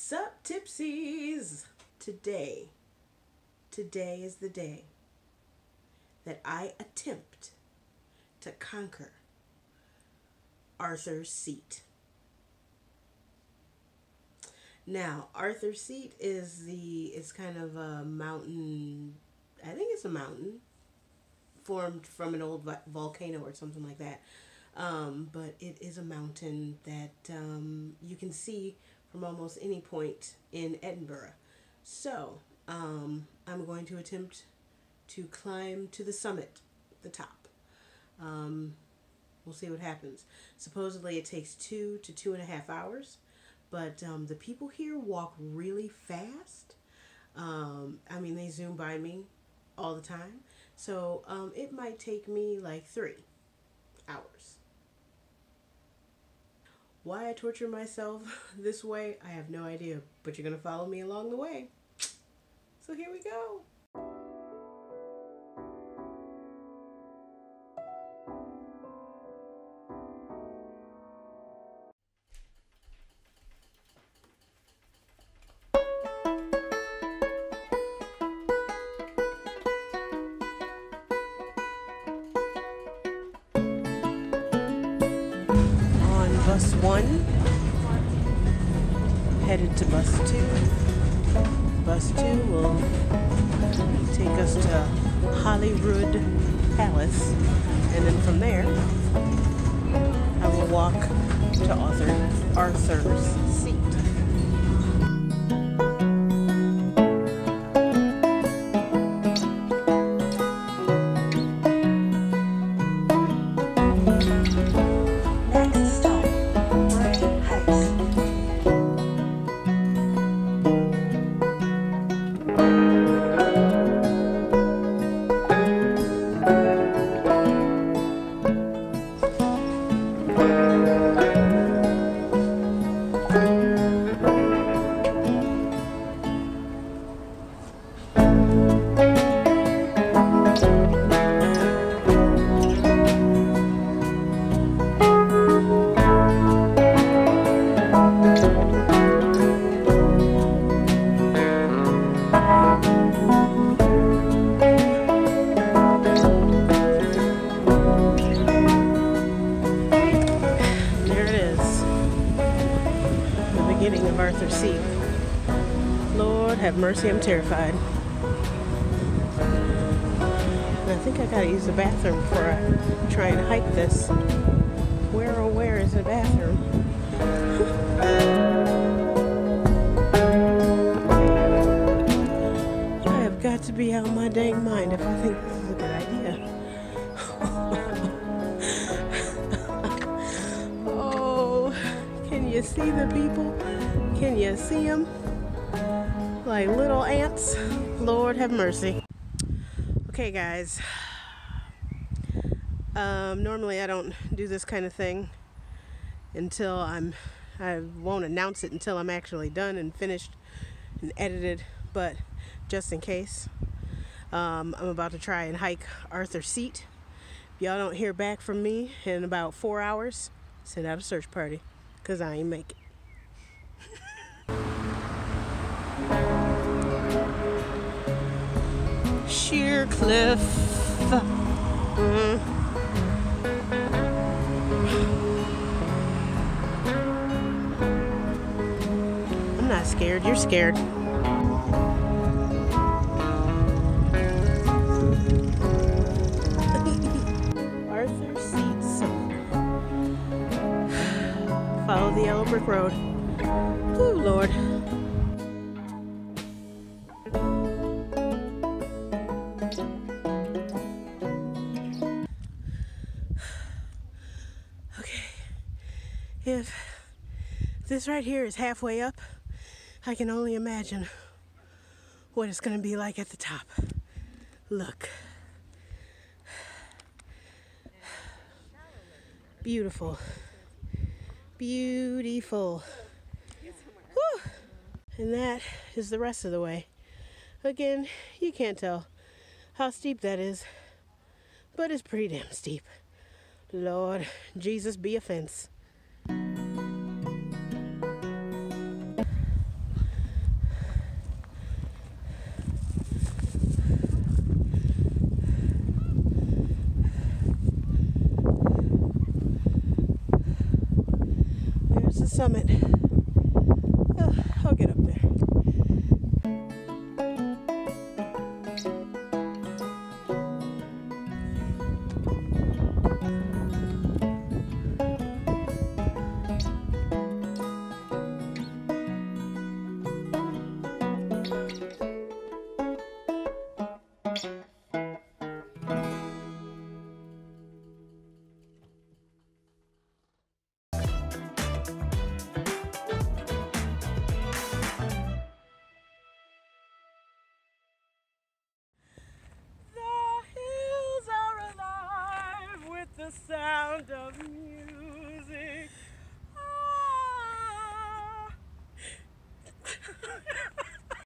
Sup, Tipsies? Today is the day that I attempt to conquer Arthur's Seat. Now, Arthur's Seat it's kind of a mountain, I think it's a mountain formed from an old volcano or something like that. But it is a mountain that you can see from almost any point in Edinburgh. So, I'm going to attempt to climb to the summit, the top. We'll see what happens. Supposedly it takes 2 to 2.5 hours, but the people here walk really fast. I mean, they zoom by me all the time. So it might take me like 3 hours. Why I torture myself this way, I have no idea, but you're going to follow me along the way. So here we go. Bus 1, headed to bus 2. Bus 2 will take us to Holyrood Palace, and then from there I will walk to Arthur's Seat. Of Arthur's Seat. Lord have mercy, I'm terrified. And I think I gotta use the bathroom before I try and hike this. Where is the bathroom? I have got to be out of my dang mind if I think this is a good idea. Oh, can you see the people? Can you see them? Like little ants. Lord have mercy. Okay, guys. Normally I don't do this kind of thing until I won't announce it until I'm actually done and finished and edited. But just in case, I'm about to try and hike Arthur's Seat. If y'all don't hear back from me in about 4 hours, send out a search party, because I ain't make it. Sheer cliff. I'm not scared, you're scared. Arthur's Seat Summit. Follow the yellow brick road. Ooh, Lord. If this right here is halfway up, I can only imagine what it's going to be like at the top. Look. Beautiful. Beautiful. Whew. And that is the rest of the way. Again, you can't tell how steep that is, but it's pretty damn steep. Lord Jesus be a fence. summit.